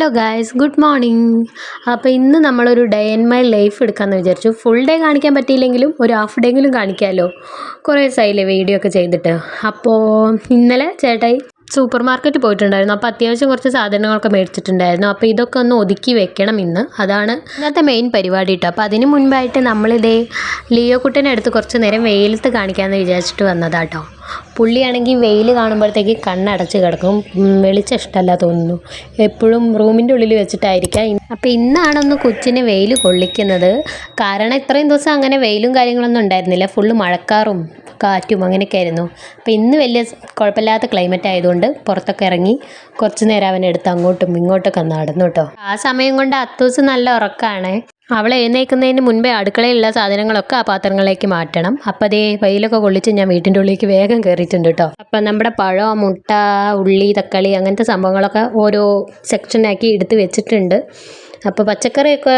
Hello guys, good morning. അപ്പോൾ ഇന്ന് നമ്മളൊരു ഡേ ഇൻ മൈ ലൈഫ് എടുക്കാമെന്ന് വിചാരിച്ചു. ഫുൾ ഡേ കാണിക്കാൻ പറ്റിയില്ലെങ്കിലും ഒരു ഹാഫ് ഡേ എങ്കിലും കാണിക്കാമല്ലോ. കുറേ ദിവസമായില്ലേ വീഡിയോ ഒക്കെ ചെയ്തിട്ട്. അപ്പോൾ ഇന്നലെ ചേട്ടായി സൂപ്പർ മാർക്കറ്റ് പോയിട്ടുണ്ടായിരുന്നു. അപ്പോൾ അത്യാവശ്യം കുറച്ച് സാധനങ്ങളൊക്കെ മേടിച്ചിട്ടുണ്ടായിരുന്നു. അപ്പോൾ ഇതൊക്കെ ഒന്ന് ഒതുക്കി വെക്കണം ഇന്ന്. അതാണ് ഇന്നത്തെ മെയിൻ പരിപാടി കേട്ടോ. അപ്പോൾ അതിന് മുൻപായിട്ട് നമ്മളിതേ ലിയോ കുട്ടനെ എടുത്ത് കുറച്ച് നേരം വെയിലത്ത് കാണിക്കാമെന്ന് വിചാരിച്ചിട്ട് വന്നതാട്ടോ. പുള്ളിയാണെങ്കിൽ വെയിൽ കാണുമ്പോഴത്തേക്ക് കണ്ണടച്ച് കിടക്കും. വെളിച്ചം ഇഷ്ടമല്ല തോന്നുന്നു. എപ്പോഴും റൂമിൻ്റെ ഉള്ളിൽ വെച്ചിട്ടായിരിക്കാം. അപ്പോൾ ഇന്നാണൊന്ന് കൊച്ചിനെ വെയിൽ കൊള്ളിക്കുന്നത്. കാരണം ഇത്രയും ദിവസം അങ്ങനെ വെയിലും കാര്യങ്ങളൊന്നും ഉണ്ടായിരുന്നില്ല. ഫുള്ള് മഴക്കാറും കാറ്റും അങ്ങനെയൊക്കെ ആയിരുന്നു. അപ്പോൾ ഇന്ന് വലിയ കുഴപ്പമില്ലാത്ത ക്ലൈമറ്റ് ആയതുകൊണ്ട് പുറത്തൊക്കെ ഇറങ്ങി കുറച്ച് നേരം അവനെടുത്ത് അങ്ങോട്ടും ഇങ്ങോട്ടൊക്കെ നടന്നു കേട്ടോ. ആ സമയം കൊണ്ട് അത്തൂസ് നല്ല ഉറക്കമാണ്. അവൾ എഴുന്നേൽക്കുന്നതിന് മുൻപേ അടുക്കളയിലുള്ള സാധനങ്ങളൊക്കെ ആ പാത്രങ്ങളിലേക്ക് മാറ്റണം. അപ്പോൾ അതേ വെയിലൊക്കെ കൊള്ളിച്ച് ഞാൻ വീട്ടിൻ്റെ ഉള്ളിലേക്ക് വേഗം കയറിയിട്ടുണ്ട് കേട്ടോ. അപ്പം നമ്മുടെ പഴം, മുട്ട, ഉള്ളി, തക്കാളി അങ്ങനത്തെ സംഭവങ്ങളൊക്കെ ഓരോ സെക്ഷനാക്കി എടുത്ത് വെച്ചിട്ടുണ്ട്. അപ്പോൾ പച്ചക്കറിയൊക്കെ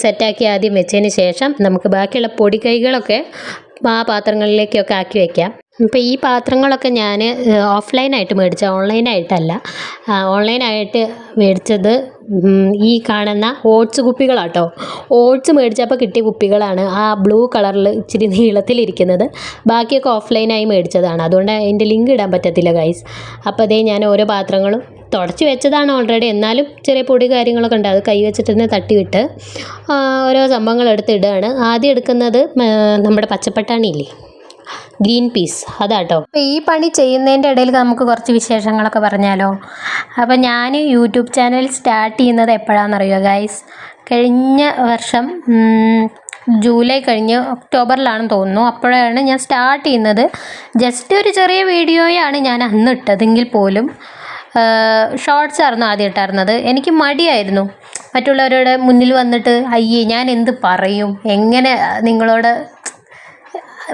സെറ്റാക്കി ആദ്യം വെച്ചതിന് ശേഷം നമുക്ക് ബാക്കിയുള്ള പൊടിക്കൈകളൊക്കെ ആ പാത്രങ്ങളിലേക്കൊക്കെ ആക്കി വയ്ക്കാം. ഇപ്പോൾ ഈ പാത്രങ്ങളൊക്കെ ഞാൻ ഓഫ്ലൈനായിട്ട് മേടിച്ച, ഓൺലൈനായിട്ടല്ല. ഓൺലൈനായിട്ട് മേടിച്ചത് ഈ കാണുന്ന ഓട്സ് കുപ്പികളാട്ടോ. ഓട്സ് മേടിച്ചപ്പോൾ കിട്ടിയ കുപ്പികളാണ്. ആ ബ്ലൂ കളറിൽ ഇച്ചിരി നീളത്തിലിരിക്കുന്നത്. ബാക്കിയൊക്കെ ഓഫ്ലൈനായി മേടിച്ചതാണ്. അതുകൊണ്ട് അതിൻ്റെ ലിങ്ക് ഇടാൻ പറ്റത്തില്ല ഗൈസ്. അപ്പോൾ അതേ ഞാൻ ഓരോ പാത്രങ്ങളും തുടച്ച് വെച്ചതാണ് ഓൾറെഡി. എന്നാലും ചെറിയ പൊടി കാര്യങ്ങളൊക്കെ ഉണ്ട്. അത് കൈ വെച്ചിട്ട് തന്നെ തട്ടിവിട്ട് ഓരോ സംഭവങ്ങൾ എടുത്ത് ഇടുകയാണ്. ആദ്യം എടുക്കുന്നത് നമ്മുടെ പച്ചപ്പട്ടാണിയില്ലേ, ഗ്രീൻ പീസ്, അതാട്ടോ. അപ്പോൾ ഈ പണി ചെയ്യുന്നതിൻ്റെ ഇടയിൽ നമുക്ക് കുറച്ച് വിശേഷങ്ങളൊക്കെ പറഞ്ഞാലോ. അപ്പോൾ ഞാൻ യൂട്യൂബ് ചാനൽ സ്റ്റാർട്ട് ചെയ്യുന്നത് എപ്പോഴാണെന്നറിയുമോ ഗൈസ്? കഴിഞ്ഞ വർഷം ജൂലൈ കഴിഞ്ഞ് ഒക്ടോബറിലാണെന്ന് തോന്നുന്നു. അപ്പോഴാണ് ഞാൻ സ്റ്റാർട്ട് ചെയ്യുന്നത്. ജസ്റ്റ് ഒരു ചെറിയ വീഡിയോയാണ് ഞാൻ അന്ന് ഇട്ടതെങ്കിൽ പോലും ഷോർട്സ് ആയിരുന്നു ആദ്യം ഇട്ടായിരുന്നത്. എനിക്ക് മടിയായിരുന്നു മറ്റുള്ളവരുടെ മുന്നിൽ വന്നിട്ട് അയ്യേ ഞാൻ എന്ത് പറയും, എങ്ങനെ നിങ്ങളോട്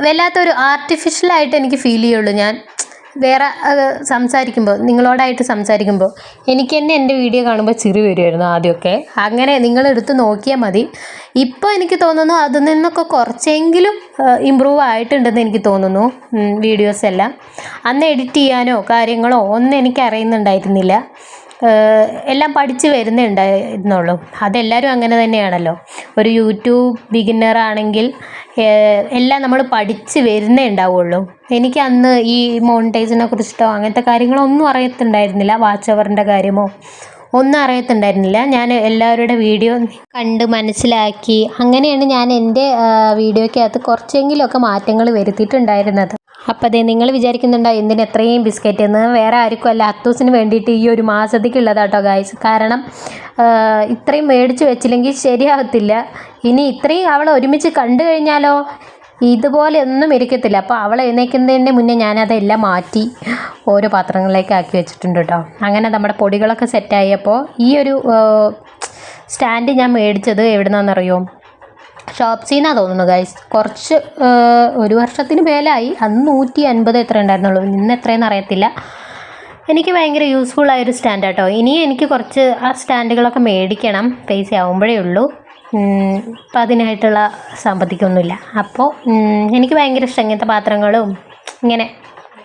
വല്ലാത്തൊരു ആർട്ടിഫിഷ്യലായിട്ട് എനിക്ക് ഫീൽ ചെയ്യുള്ളൂ. ഞാൻ വേറെ സംസാരിക്കുമ്പോൾ, നിങ്ങളോടായിട്ട് സംസാരിക്കുമ്പോൾ എനിക്ക് തന്നെ എൻ്റെ വീഡിയോ കാണുമ്പോൾ ചിരി വരുമായിരുന്നു ആദ്യമൊക്കെ. അങ്ങനെ നിങ്ങളെടുത്ത് നോക്കിയാൽ മതി. ഇപ്പോൾ എനിക്ക് തോന്നുന്നു അതിൽ നിന്നൊക്കെ കുറച്ചെങ്കിലും ഇമ്പ്രൂവ് ആയിട്ടുണ്ടെന്ന് എനിക്ക് തോന്നുന്നു വീഡിയോസ് എല്ലാം. അന്ന് എഡിറ്റ് ചെയ്യാനോ കാര്യങ്ങളോ ഒന്നും എനിക്ക് അറിയുന്നുണ്ടായിരുന്നില്ല. എല്ലാം പഠിച്ച് വരുന്നേ ഉണ്ടായിരുന്നുള്ളൂ. അതെല്ലാവരും അങ്ങനെ തന്നെയാണല്ലോ. ഒരു യൂട്യൂബ് ബിഗിന്നർ ആണെങ്കിൽ എല്ലാം നമ്മൾ പഠിച്ച് വരുന്നേ ഉണ്ടാവുള്ളൂ. എനിക്ക് അന്ന് ഈ മോണിറ്റൈസിനെ കുറിച്ചിട്ടോ അങ്ങനത്തെ കാര്യങ്ങളൊന്നും അറിയത്തുണ്ടായിരുന്നില്ല. വാച്ച് അവറിൻ്റെ കാര്യമോ ഒന്നും അറിയത്തുണ്ടായിരുന്നില്ല. ഞാൻ എല്ലാവരുടെ വീഡിയോ കണ്ട് മനസ്സിലാക്കി അങ്ങനെയാണ് ഞാൻ എൻ്റെ വീഡിയോയ്ക്കകത്ത് കുറച്ചെങ്കിലുമൊക്കെ മാറ്റങ്ങൾ വരുത്തിയിട്ടുണ്ടായിരുന്നത്. അപ്പോൾ അതേ നിങ്ങൾ വിചാരിക്കുന്നുണ്ടോ എന്തിന് എത്രയും ബിസ്ക്കറ്റ് എന്ന്? വേറെ ആർക്കും അല്ല, അത്തൂസിന് വേണ്ടിയിട്ട് ഈ ഒരു മാസത്തേക്കുള്ളതാട്ടോ ഗായ്സ്. കാരണം ഇത്രയും മേടിച്ച് വെച്ചില്ലെങ്കിൽ ശരിയാകത്തില്ല. ഇനി ഇത്രയും അവളെ ഒരുമിച്ച് കണ്ടു കഴിഞ്ഞാലോ ഇതുപോലെ ഒന്നും ഇരിക്കത്തില്ല. അപ്പോൾ അവൾ എഴുന്നേൽക്കുന്നതിൻ്റെ മുന്നേ ഞാനതെല്ലാം മാറ്റി ഓരോ പാത്രങ്ങളിലേക്ക് ആക്കി വെച്ചിട്ടുണ്ട് കേട്ടോ. അങ്ങനെ നമ്മുടെ പൊടികളൊക്കെ സെറ്റായപ്പോൾ ഈ ഒരു സ്റ്റാൻഡ് ഞാൻ മേടിച്ചത് എവിടെ നിന്നാണെന്നറിയോ? ഷോപ്സിന്നാണ് തോന്നുന്നു ഗൈസ്. കുറച്ച് ഒരു വർഷത്തിന് മേലായി. അന്ന് 150 എത്ര ഉണ്ടായിരുന്നുള്ളൂ. ഇന്ന് എത്രയെന്ന് അറിയത്തില്ല. എനിക്ക് ഭയങ്കര യൂസ്ഫുൾ ആയൊരു സ്റ്റാൻഡ് കേട്ടോ. ഇനിയും എനിക്ക് കുറച്ച് ആ സ്റ്റാൻഡുകളൊക്കെ മേടിക്കണം. പൈസ ആവുമ്പോഴേ ഉള്ളൂ. അപ്പോൾ അതിനായിട്ടുള്ള സാമ്പത്തികമൊന്നുമില്ല. അപ്പോൾ എനിക്ക് ഭയങ്കര ഇഷ്ടം ഇങ്ങനത്തെ പാത്രങ്ങളും ഇങ്ങനെ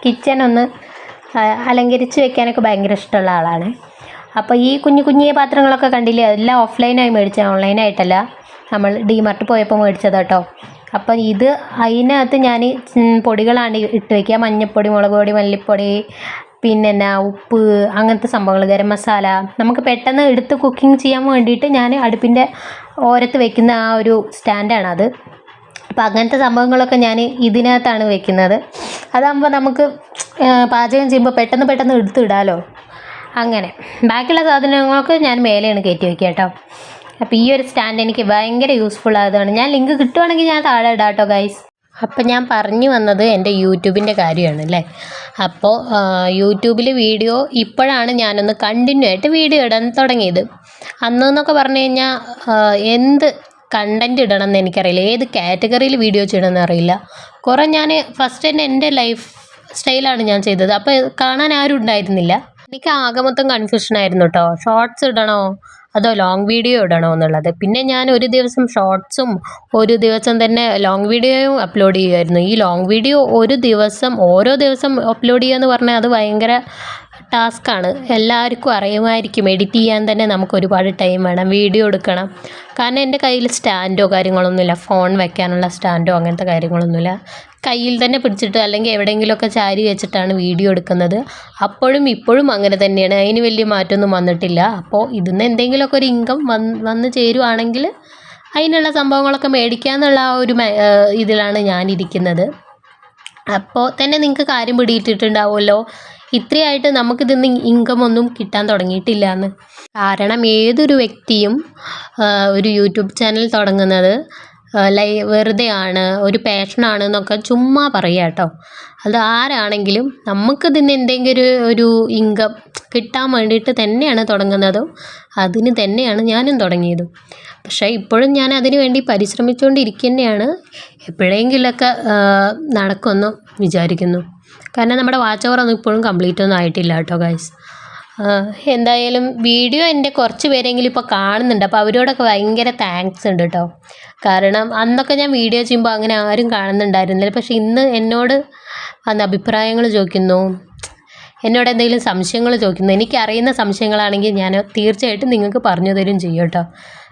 കിച്ചനൊന്ന് അലങ്കരിച്ച് വെക്കാനൊക്കെ ഭയങ്കര ഇഷ്ടമുള്ള ആളാണ്. അപ്പോൾ ഈ കുഞ്ഞു പാത്രങ്ങളൊക്കെ കണ്ടില്ലേ, എല്ലാം ഓഫ്ലൈനായി മേടിച്ചത്, ഓൺലൈനായിട്ടല്ല. നമ്മൾ ഡിമാർട്ട് പോയപ്പോൾ മേടിച്ചത് കേട്ടോ. അപ്പം ഇത് അതിനകത്ത് ഞാൻ പൊടികളാണ് ഇട്ട് വയ്ക്കുക. മഞ്ഞൾപ്പൊടി, മുളക് പൊടി, മല്ലിപ്പൊടി, പിന്നെ ഉപ്പ്, അങ്ങനത്തെ സംഭവങ്ങൾ, ഗരം മസാല. നമുക്ക് പെട്ടെന്ന് എടുത്ത് കുക്കിംഗ് ചെയ്യാൻ വേണ്ടിയിട്ട് ഞാൻ അടുപ്പിൻ്റെ ഓരത്ത് വെക്കുന്ന ആ ഒരു സ്റ്റാൻഡാണത്. അപ്പോൾ അങ്ങനത്തെ സംഭവങ്ങളൊക്കെ ഞാൻ ഇതിനകത്താണ് വെക്കുന്നത്. അതാകുമ്പോൾ നമുക്ക് പാചകം ചെയ്യുമ്പോൾ പെട്ടെന്ന് എടുത്തിടാമല്ലോ. അങ്ങനെ ബാക്കിയുള്ള സാധനങ്ങളൊക്കെ ഞാൻ മേലെയാണ് കയറ്റി വയ്ക്കുക കേട്ടോ. അപ്പോൾ ഈ ഒരു സ്റ്റാൻഡ് എനിക്ക് ഭയങ്കര യൂസ്ഫുൾ ആയതാണ്. ഞാൻ ലിങ്ക് കിട്ടുവാണെങ്കിൽ ഞാൻ താഴെ ഇടാം കേട്ടോ ഗൈസ്. അപ്പം ഞാൻ പറഞ്ഞു വന്നത് എൻ്റെ യൂട്യൂബിൻ്റെ കാര്യമാണ് അല്ലേ. അപ്പോൾ യൂട്യൂബിൽ വീഡിയോ ഇപ്പോഴാണ് ഞാനൊന്ന് കണ്ടിന്യൂ ആയിട്ട് വീഡിയോ ഇടാൻ തുടങ്ങിയത്. അന്നെന്നൊക്കെ പറഞ്ഞു കഴിഞ്ഞാൽ എന്ത് കണ്ടൻറ്റ് ഇടണം എന്ന് എനിക്കറിയില്ല. ഏത് കാറ്റഗറിയിൽ വീഡിയോ ചെയ്യണമെന്ന് അറിയില്ല. കുറേ ഞാൻ ഫസ്റ്റ് തന്നെ എൻ്റെ ലൈഫ് സ്റ്റൈലാണ് ഞാൻ ചെയ്തത്. അപ്പോൾ കാണാൻ ആരും ഉണ്ടായിരുന്നില്ല. എനിക്ക് ആകെ മൊത്തം കൺഫ്യൂഷനായിരുന്നു കേട്ടോ. ഷോർട്സ് ഇടണോ അതോ ലോങ് വീഡിയോ ഇടണോ എന്നുള്ളത്. പിന്നെ ഞാൻ ഒരു ദിവസം ഷോർട്സും ഒരു ദിവസം തന്നെ ലോങ് വീഡിയോയും അപ്ലോഡ് ചെയ്യുമായിരുന്നു. ഈ ലോങ് വീഡിയോ ഓരോ ദിവസം അപ്ലോഡ് ചെയ്യുക എന്ന് പറഞ്ഞാൽ അത് ഭയങ്കര ടാസ്ക്കാണ്. എല്ലാവർക്കും അറിയുമായിരിക്കും, എഡിറ്റ് ചെയ്യാൻ തന്നെ നമുക്ക് ഒരുപാട് ടൈം വേണം, വീഡിയോ എടുക്കണം. കാരണം എൻ്റെ കയ്യിൽ സ്റ്റാൻഡോ കാര്യങ്ങളൊന്നുമില്ല, ഫോൺ വെക്കാനുള്ള സ്റ്റാൻഡോ അങ്ങനത്തെ കാര്യങ്ങളൊന്നുമില്ല. കയ്യിൽ തന്നെ പിടിച്ചിട്ട് അല്ലെങ്കിൽ എവിടെയെങ്കിലുമൊക്കെ ചാരി വെച്ചിട്ടാണ് വീഡിയോ എടുക്കുന്നത്. അപ്പോഴും ഇപ്പോഴും അങ്ങനെ തന്നെയാണ്, അതിന് വലിയ മാറ്റമൊന്നും വന്നിട്ടില്ല. അപ്പോൾ ഇതിന്ന് എന്തെങ്കിലുമൊക്കെ ഒരു ഇൻകം വന്ന് ചേരുവാണെങ്കിൽ അതിനുള്ള സംഭവങ്ങളൊക്കെ മേടിക്കാമെന്നുള്ള ആ ഒരു ഇതിലാണ് ഞാനിരിക്കുന്നത്. അപ്പോൾ തന്നെ നിങ്ങൾക്ക് കാര്യം പിടിയിട്ടിട്ടുണ്ടാവുമല്ലോ, ഇത്രയായിട്ട് നമുക്കിതിന്ന് ഇൻകം ഒന്നും കിട്ടാൻ തുടങ്ങിയിട്ടില്ല എന്ന്. കാരണം ഏതൊരു വ്യക്തിയും ഒരു യൂട്യൂബ് ചാനൽ തുടങ്ങുന്നത് വെറുതെയാണ്, ഒരു പാഷനാണ് എന്നൊക്കെ ചുമ്മാ പറയുക കേട്ടോ. അത് ആരാണെങ്കിലും നമുക്കിതിന്ന് എന്തെങ്കിലും ഒരു ഇൻകം കിട്ടാൻ വേണ്ടിയിട്ട് തന്നെയാണ് തുടങ്ങുന്നതും അതിന് തന്നെയാണ് ഞാനും തുടങ്ങിയതും. പക്ഷേ ഇപ്പോഴും ഞാൻ അതിന് വേണ്ടി പരിശ്രമിച്ചുകൊണ്ടിരിക്കുന്നതാണ്. എപ്പോഴെങ്കിലുമൊക്കെ നടക്കുമെന്ന് വിചാരിക്കുന്നു. കാരണം നമ്മുടെ വാച്ച് ഓവറൊന്നും ഇപ്പോഴും കംപ്ലീറ്റ് ഒന്നും ആയിട്ടില്ല കേട്ടോ ഗൈസ്. എന്തായാലും വീഡിയോ എൻ്റെ കുറച്ച് പേരെങ്കിലും ഇപ്പോൾ കാണുന്നുണ്ട്. അപ്പോൾ അവരോടൊക്കെ ഭയങ്കര താങ്ക്സ് ഉണ്ട് കേട്ടോ. കാരണം അന്നൊക്കെ ഞാൻ വീഡിയോ ചെയ്യുമ്പോൾ അങ്ങനെ ആരും കാണുന്നുണ്ടായിരുന്നില്ല. പക്ഷേ ഇന്ന് എന്നോട് വന്ന അഭിപ്രായങ്ങൾ ചോദിക്കുന്നു, എന്നോട് എന്തെങ്കിലും സംശയങ്ങൾ ചോദിക്കുന്നു. എനിക്കറിയുന്ന സംശയങ്ങളാണെങ്കിൽ ഞാൻ തീർച്ചയായിട്ടും നിങ്ങൾക്ക് പറഞ്ഞു തരും ചെയ്യും കേട്ടോ.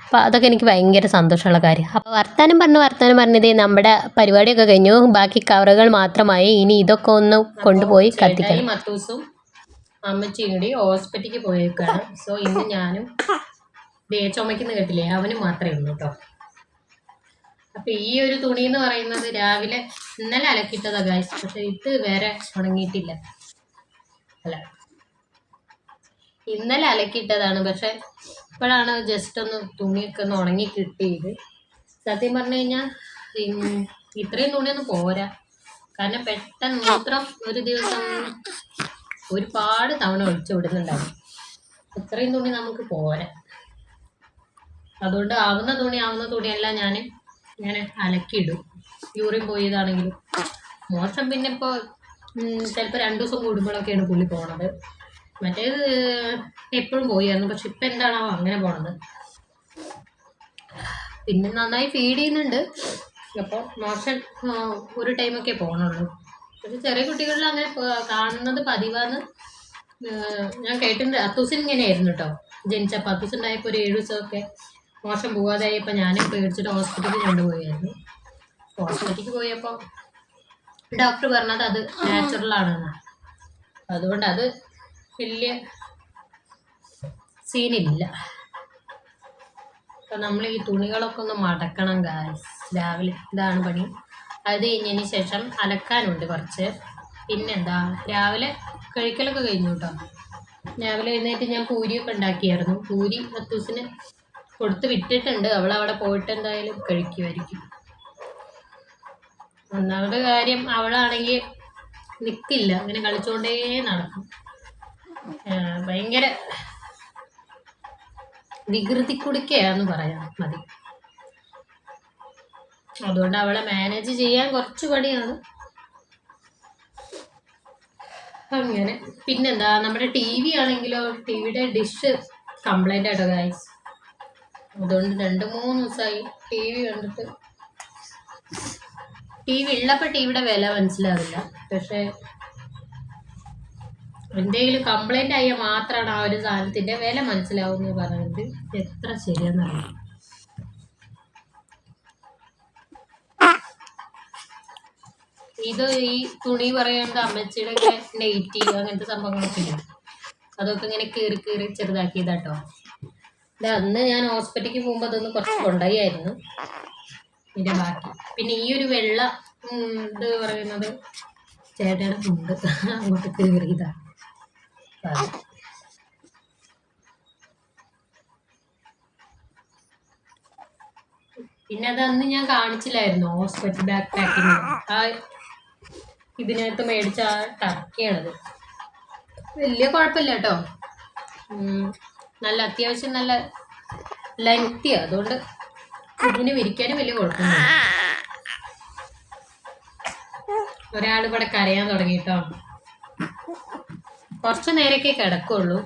അപ്പോൾ അതൊക്കെ എനിക്ക് ഭയങ്കര സന്തോഷമുള്ള കാര്യം. അപ്പോൾ വർത്താനം പറഞ്ഞതേ നമ്മുടെ പരിപാടിയൊക്കെ കഴിഞ്ഞു. ബാക്കി കവറുകൾ മാത്രമായി. ഇനി ഇതൊക്കെ ഒന്ന് കൊണ്ടുപോയി കത്തിക്കണം. മത്തൂസും അമ്മച്ചിയും കൂടി ഹോസ്പിറ്റലിലേക്ക് പോയേക്കാണ്. സോ ഇന്ന് ഞാനും ചുമയ്ക്കുന്ന കേട്ടില്ലേ, അവന് മാത്രമേ ഉള്ളൂ കേട്ടോ. അപ്പോൾ ഈ ഒരു തുണി എന്ന് പറയുന്നത് രാവിലെ ഇന്നലെ അലക്കിയിട്ടതാണ് ഗൈസ്. പക്ഷേ ഇത് വേറെ ഉണങ്ങിയിട്ടില്ല. അല്ല, ഇന്നലെ അലക്കിയിട്ടതാണ്. പക്ഷെ ഇപ്പോഴാണ് ജസ്റ്റ് ഒന്ന് തുണിയൊക്കെ ഒന്ന് ഉണങ്ങി കിട്ടിയത്. സത്യം പറഞ്ഞു കഴിഞ്ഞാൽ ഇത്രയും തുണിയൊന്നും പോരാ. കാരണം പെട്ടെന്ന് മൂത്രം ഒരു ദിവസം ഒരുപാട് തവണ ഒഴിച്ചു വിടുന്നുണ്ടാവും. ഇത്രയും തുണി നമുക്ക് പോരാ. അതുകൊണ്ട് ആവുന്ന തുണിയെല്ലാം ഞാൻ അലക്കിയിടും. യൂറിൻ പോയതാണെങ്കിലും. മോശം പിന്നെ ഇപ്പോൾ ചിലപ്പോൾ 2 ദിവസം കൂടുമ്പോഴൊക്കെയാണ് പുള്ളി പോണത്. മറ്റേത് എപ്പോഴും പോയായിരുന്നു. പക്ഷെ ഇപ്പം എന്താണോ അങ്ങനെ പോണത്. പിന്നെ നന്നായി ഫീഡ് ചെയ്യുന്നുണ്ട്. അപ്പോൾ മോശം ഒരു ടൈമൊക്കെ പോകണുള്ളൂ. പക്ഷെ ചെറിയ കുട്ടികളിൽ അങ്ങനെ കാണുന്നത് പതിവാന്ന് ഞാൻ കേട്ടിട്ടുണ്ട്. അത്തൂസിന് ഇങ്ങനെയായിരുന്നു കേട്ടോ. ജനിച്ചപ്പോൾ അത്തൂസ് ഉണ്ടായപ്പോൾ ഒരു 7 ദിവസമൊക്കെ മോശം പോകാതായപ്പോൾ ഞാനും പേടിച്ചിട്ട് ഹോസ്പിറ്റലിൽ കൊണ്ടുപോയായിരുന്നു. ഹോസ്പിറ്റലിലേക്ക് പോയപ്പോൾ ഡോക്ടർ പറഞ്ഞത് അത് നാച്ചുറലാണെന്നാണ്. അതുകൊണ്ട് അത് വലിയ സീനില്ല. അപ്പം നമ്മൾ ഈ തുണികളൊക്കെ ഒന്ന് മടക്കണം ഗായ്സ്. രാവിലെ ഇതാണ് പണി. അത് കഴിഞ്ഞതിന് ശേഷം അലക്കാനുണ്ട് കുറച്ച്. പിന്നെന്താ, രാവിലെ കഴിക്കലൊക്കെ കഴിഞ്ഞു കേട്ടോ. രാവിലെ എഴുന്നേറ്റ് ഞാൻ പൂരിയൊക്കെ ഉണ്ടാക്കിയായിരുന്നു. പൂരി മത്തൂസിന് കൊടുത്ത് വിട്ടിട്ടുണ്ട്. അവളവിടെ പോയിട്ട് എന്തായാലും കഴിക്കുമായിരിക്കും. ഒന്നാമത് കാര്യം അവളാണെങ്കിൽ നിൽക്കില്ല, അങ്ങനെ കളിച്ചുകൊണ്ടേ നടക്കും. ഭയങ്കര വികൃതി കുടിക്കുകയാന്ന് പറയാം മതി. അതുകൊണ്ട് അവളെ മാനേജ് ചെയ്യാൻ കുറച്ച് പണിയാണ്. അങ്ങനെ പിന്നെന്താ, നമ്മുടെ TV ആണെങ്കിലോ, ടിവിയുടെ ഡിഷ് കംപ്ലൈൻ്റ് ആയിട്ടോ ഗൈസ്. അതുകൊണ്ട് 2-3 ദിവസമായി TV കണ്ടിട്ട്. TV ഉള്ളപ്പോൾ ടിവിയുടെ വില മനസ്സിലാവില്ല. പക്ഷേ എന്തെങ്കിലും കംപ്ലൈൻ്റ് ആയാൽ മാത്രമാണ് ആ ഒരു സാധനത്തിൻ്റെ വില മനസ്സിലാവുമെന്ന് പറയുന്നത് എത്ര ശരിയെന്നറിയാം. ഇത് ഈ തുണി പറയുന്നത് അമ്മച്ചിയുടെ നെയ്റ്റി അങ്ങനത്തെ സംഭവങ്ങളൊക്കെ ഇല്ല. അതൊക്കെ ഇങ്ങനെ കീറി ചെറുതാക്കിയതാട്ടോ. അന്ന് ഞാൻ ഹോസ്പിറ്റലിലേക്ക് പോകുമ്പോൾ അതൊന്ന് കുറച്ച് കൊണ്ടായിരുന്നു ഇതിൻ്റെ ബാക്കി. പിന്നെ ഈ ഒരു വെള്ള ഇത് പറയുന്നത് ചേട്ടയുടെ ഉണ്ട്, അങ്ങോട്ട് കീറിയതാണ്. പിന്നെ അതന്ന് ഞാൻ കാണിച്ചില്ലായിരുന്നു ഹോസ്പിറ്റൽ ബാക്ക് പാക്കിങ്. ആ ഇതിനകത്ത് മേടിച്ച ആ ടർക്കിയാണത്. വലിയ കുഴപ്പമില്ല കേട്ടോ. നല്ല അത്യാവശ്യം നല്ല ലെങ്തിയാണ്. അതുകൊണ്ട് ഇതിന് വിരിക്കാനും വലിയ കുഴപ്പമൊന്നുമില്ല. ഒരാൾ ഇവിടെ കരയാൻ തുടങ്ങി കേട്ടോ. കുറച്ച് നേരമൊക്കെ കിടക്കുള്ളൂ.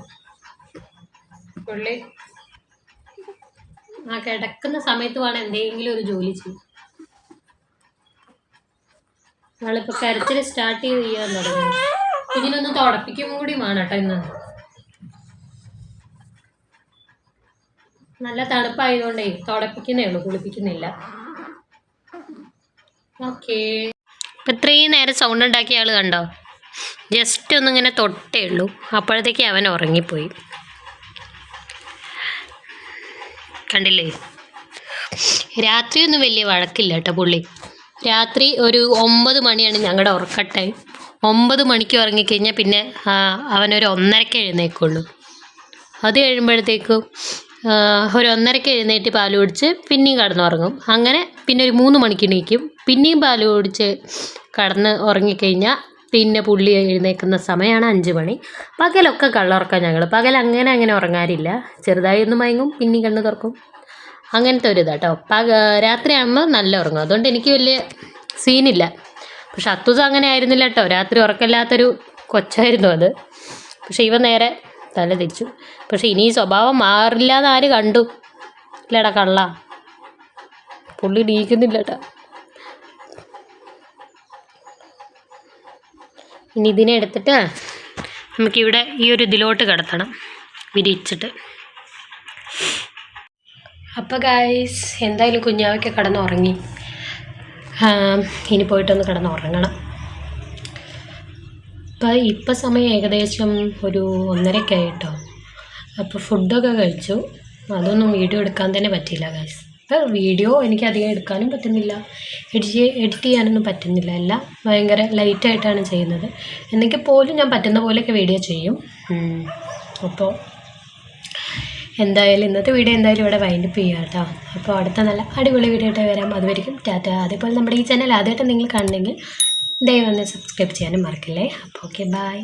പുള്ളി ആ കിടക്കുന്ന സമയത്ത് വേണം എന്തെങ്കിലും ഒരു ജോലി ചെയ്യും. ആളിപ്പോൾ കരച്ചിൽ സ്റ്റാർട്ട് ചെയ്യാൻ തുടങ്ങി. ഇതിനൊന്ന് തുടപ്പിക്കും കൂടി വേണം കേട്ടോ ഇന്ന്. നല്ല തണുപ്പായതുകൊണ്ടേ തുടപ്പിക്കുന്നേ ഉള്ളൂ, കുളിപ്പിക്കുന്നില്ല. ഓക്കേ. ഇപ്പം ഇത്രയും നേരം സൗണ്ട് ഉണ്ടാക്കിയ ആൾ കണ്ടോ? ജസ്റ്റ് ഒന്നിങ്ങനെ തൊട്ടേ ഉള്ളൂ, അപ്പോഴത്തേക്ക് അവൻ ഉറങ്ങിപ്പോയി. കണ്ടില്ലേ? രാത്രിയൊന്നും വലിയ വഴക്കില്ല കേട്ടോ പുള്ളി. രാത്രി ഒരു 9 മണിയാണ് ഞങ്ങളുടെ ഉറക്കട്ടെ. 9 മണിക്ക് ഉറങ്ങിക്കഴിഞ്ഞാൽ പിന്നെ അവനൊരു 1:30 എഴുന്നേൽക്കുള്ളൂ. അത് കഴിയുമ്പോഴത്തേക്കും ഒരു 1:30 എഴുന്നേറ്റ് പാല് കുടിച്ച് പിന്നെയും കിടന്നുറങ്ങും. അങ്ങനെ പിന്നെ ഒരു 3 മണിക്ക് എണീക്കും, പിന്നെയും പാല് കുടിച്ച് കിടന്ന് ഉറങ്ങിക്കഴിഞ്ഞാൽ പിന്നെ പുള്ളി എഴുന്നേൽക്കുന്ന സമയമാണ് 5 മണി. പകലൊക്കെ കള്ളുറക്കം ഞങ്ങൾ. പകൽ അങ്ങനെ ഉറങ്ങാറില്ല. ചെറുതായി ഒന്ന് മയങ്ങും, പിന്നെയും കണ്ണ് തുറക്കും. അങ്ങനത്തെ ഒരു ഇതാട്ടോ. രാത്രിയാകുമ്പോൾ നല്ല ഉറങ്ങും, അതുകൊണ്ട് എനിക്ക് വലിയ സീനില്ല. പക്ഷെ അത്തൂസ് അങ്ങനെ ആയിരുന്നില്ല കേട്ടോ. രാത്രി ഉറക്കമില്ലാത്തൊരു കൊച്ചായിരുന്നു അത്. പക്ഷെ ഇവ നേരെ തല തിരിച്ചു. പക്ഷെ ഇനി ഈ സ്വഭാവം മാറില്ല എന്ന് ആര് കണ്ടു? ഇല്ലടാ കള്ള, പുള്ളി നീക്കുന്നില്ല കേട്ടോ. ഇനി ഇതിനെ എടുത്തിട്ട് നമുക്കിവിടെ ഈ ഒരു ഇതിലോട്ട് കിടത്തണം, വിരിച്ചിട്ട്. അപ്പോൾ ഗൈസ്, എന്തായാലും കുഞ്ഞാവയ്ക്ക് കിടന്നുറങ്ങി. ഇനി പോയിട്ടൊന്ന് കിടന്നുറങ്ങണം. ഇപ്പം സമയം ഏകദേശം ഒരു 1:30 കേട്ടോ. അപ്പോൾ ഫുഡൊക്കെ കഴിച്ചു. അതൊന്നും വീഡിയോ എടുക്കാൻ തന്നെ പറ്റിയില്ല ഗൈസ്. ഇപ്പോൾ വീഡിയോ എനിക്ക് അധികം എടുക്കാനും പറ്റുന്നില്ല, എഡിറ്റ് ചെയ്യാനൊന്നും പറ്റുന്നില്ല. എല്ലാം ഭയങ്കര ലൈറ്റായിട്ടാണ് ചെയ്യുന്നത്. എന്നെങ്കിൽ പോലും ഞാൻ പറ്റുന്ന പോലെയൊക്കെ വീഡിയോ ചെയ്യും. അപ്പോൾ എന്തായാലും ഇന്നത്തെ വീഡിയോ എന്തായാലും ഇവിടെ വൈൻഡപ്പ് ചെയ്യാം കേട്ടോ. അപ്പോൾ അടുത്ത നല്ല അടിപൊളി വീഡിയോ ആയിട്ട് വരാം. അതുവരെയും ടാറ്റ. അതേപോലെ നമ്മുടെ ഈ ചാനൽ ആദ്യമായിട്ട് നിങ്ങൾ കാണണമെങ്കിൽ ദയവായി ഒന്ന് സബ്സ്ക്രൈബ് ചെയ്യാനും മറക്കല്ലേ. അപ്പോൾ ഓക്കെ, ബൈ.